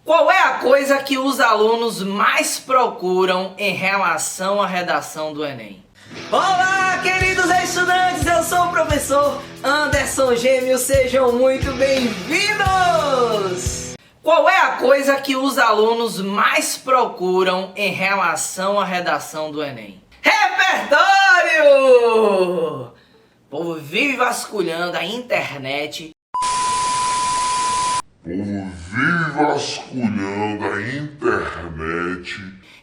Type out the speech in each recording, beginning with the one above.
Qual é a coisa que os alunos mais procuram em relação à redação do Enem? Olá, queridos estudantes! Eu sou o professor Anderson Gêmeo, sejam muito bem-vindos! Qual é a coisa que os alunos mais procuram em relação à redação do Enem? Repertório! O povo vive vasculhando a internet.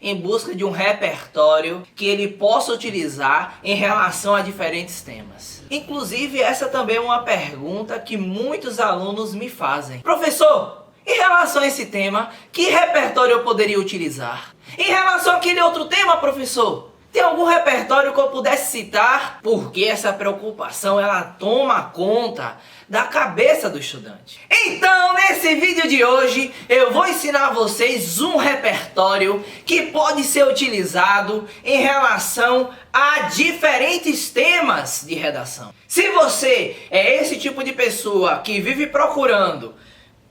Em busca de um repertório que ele possa utilizar em relação a diferentes temas. Inclusive, essa também é uma pergunta que muitos alunos me fazem. Professor, em relação a esse tema, que repertório eu poderia utilizar? Em relação àquele outro tema, professor, tem algum repertório que eu pudesse citar? Porque essa preocupação, ela toma conta da cabeça do estudante. Então, nesse vídeo de hoje, eu vou ensinar a vocês um repertório que pode ser utilizado em relação a diferentes temas de redação. Se você é esse tipo de pessoa que vive procurando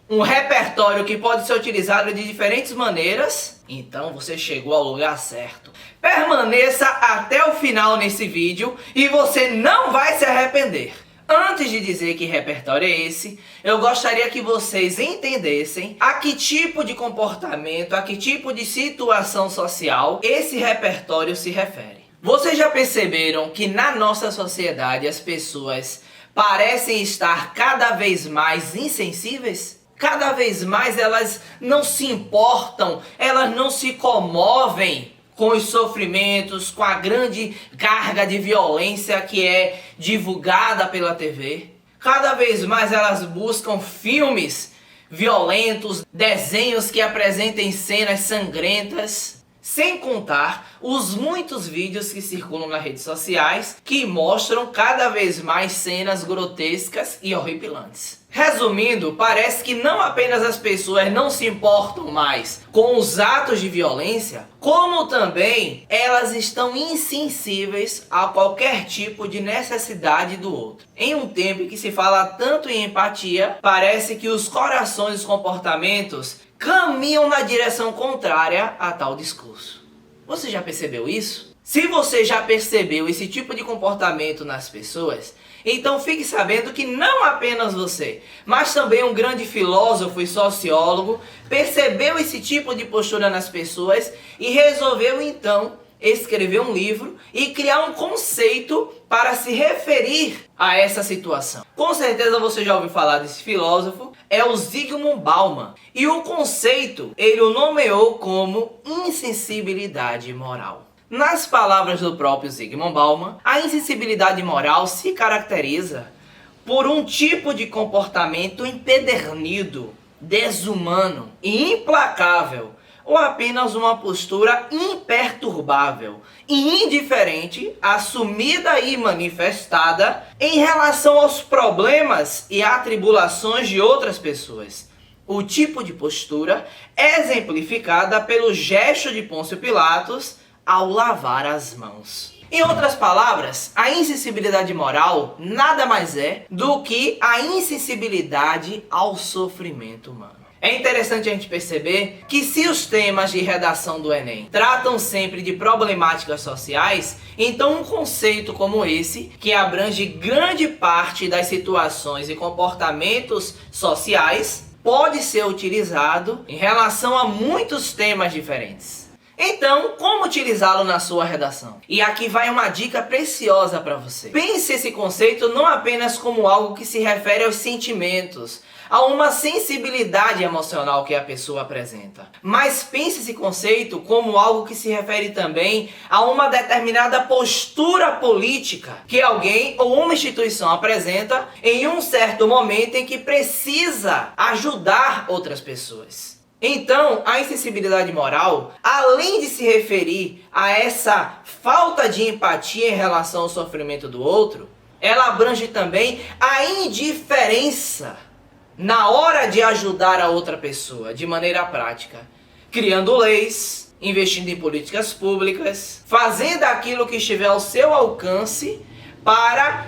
um repertório que pode ser utilizado de diferentes maneiras, então você chegou ao lugar certo. Permaneça até o final nesse vídeo e você não vai se arrepender. Antes de dizer que repertório é esse, eu gostaria que vocês entendessem a que tipo de comportamento, a que tipo de situação social esse repertório se refere. Vocês já perceberam que na nossa sociedade as pessoas parecem estar cada vez mais insensíveis? Cada vez mais elas não se importam, elas não se comovem com os sofrimentos, com a grande carga de violência que é divulgada pela TV. Cada vez mais elas buscam filmes violentos, desenhos que apresentem cenas sangrentas. Sem contar os muitos vídeos que circulam nas redes sociais que mostram cada vez mais cenas grotescas e horripilantes. Resumindo, parece que não apenas as pessoas não se importam mais com os atos de violência, como também elas estão insensíveis a qualquer tipo de necessidade do outro. Em um tempo em que se fala tanto em empatia, parece que os corações e os comportamentos caminham na direção contrária a tal discurso. Você já percebeu isso? Se você já percebeu esse tipo de comportamento nas pessoas, então fique sabendo que não apenas você, mas também um grande filósofo e sociólogo percebeu esse tipo de postura nas pessoas e resolveu então escrever um livro e criar um conceito para se referir a essa situação. Com certeza você já ouviu falar desse filósofo, é o Zygmunt Bauman. E o conceito ele o nomeou como insensibilidade moral. Nas palavras do próprio Zygmunt Bauman, a insensibilidade moral se caracteriza por um tipo de comportamento empedernido, desumano e implacável, ou apenas uma postura imperturbável e indiferente, assumida e manifestada em relação aos problemas e atribulações de outras pessoas. O tipo de postura é exemplificada pelo gesto de Pôncio Pilatos ao lavar as mãos. Em outras palavras, a insensibilidade moral nada mais é do que a insensibilidade ao sofrimento humano. É interessante a gente perceber que se os temas de redação do Enem tratam sempre de problemáticas sociais, então um conceito como esse, que abrange grande parte das situações e comportamentos sociais, pode ser utilizado em relação a muitos temas diferentes. Então, como utilizá-lo na sua redação? E aqui vai uma dica preciosa para você. Pense esse conceito não apenas como algo que se refere aos sentimentos, a uma sensibilidade emocional que a pessoa apresenta, mas pense esse conceito como algo que se refere também a uma determinada postura política que alguém ou uma instituição apresenta em um certo momento em que precisa ajudar outras pessoas. Então, a insensibilidade moral, além de se referir a essa falta de empatia em relação ao sofrimento do outro, ela abrange também a indiferença na hora de ajudar a outra pessoa de maneira prática, criando leis, investindo em políticas públicas, fazendo aquilo que estiver ao seu alcance para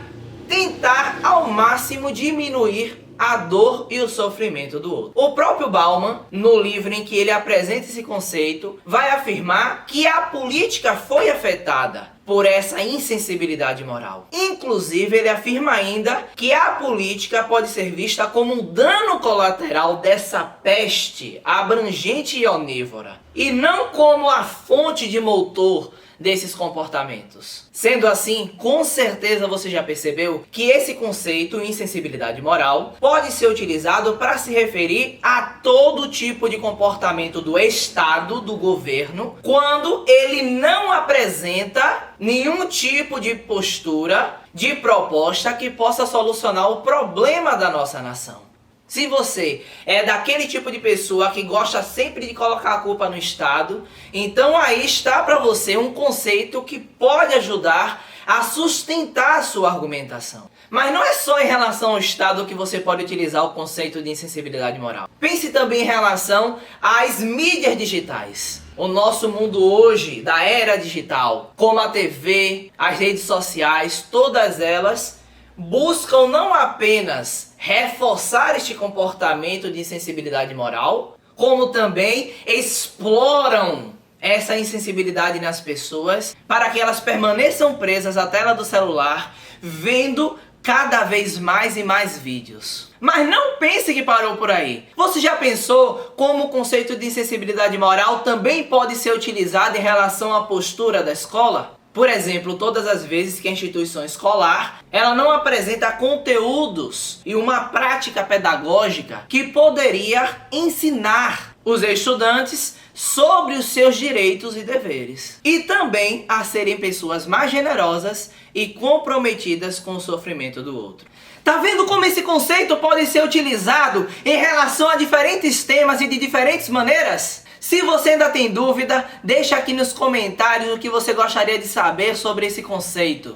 tentar ao máximo diminuir a dor e o sofrimento do outro. O próprio Bauman, no livro em que ele apresenta esse conceito, vai afirmar que a política foi afetada por essa insensibilidade moral. Inclusive, ele afirma ainda que a política pode ser vista como um dano colateral dessa peste abrangente e onívora, e não como a fonte de motor desses comportamentos. Sendo assim, com certeza você já percebeu que esse conceito, insensibilidade moral, pode ser utilizado para se referir a todo tipo de comportamento do Estado, do governo, quando ele não apresenta nenhum tipo de postura, de proposta que possa solucionar o problema da nossa nação. Se você é daquele tipo de pessoa que gosta sempre de colocar a culpa no Estado, então aí está para você um conceito que pode ajudar a sustentar a sua argumentação. Mas não é só em relação ao Estado que você pode utilizar o conceito de insensibilidade moral. Pense também em relação às mídias digitais. O nosso mundo hoje, da era digital, como a TV, as redes sociais, todas elas buscam não apenas reforçar este comportamento de insensibilidade moral, como também exploram essa insensibilidade nas pessoas para que elas permaneçam presas à tela do celular, vendo cada vez mais e mais vídeos. Mas não pense que parou por aí. Você já pensou como o conceito de insensibilidade moral também pode ser utilizado em relação à postura da escola? Por exemplo, todas as vezes que a instituição escolar ela não apresenta conteúdos e uma prática pedagógica que poderia ensinar os estudantes sobre os seus direitos e deveres. E também a serem pessoas mais generosas e comprometidas com o sofrimento do outro. Tá vendo como esse conceito pode ser utilizado em relação a diferentes temas e de diferentes maneiras? Se você ainda tem dúvida, deixa aqui nos comentários o que você gostaria de saber sobre esse conceito.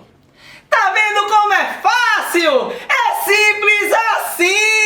Tá vendo como é fácil? É simples assim!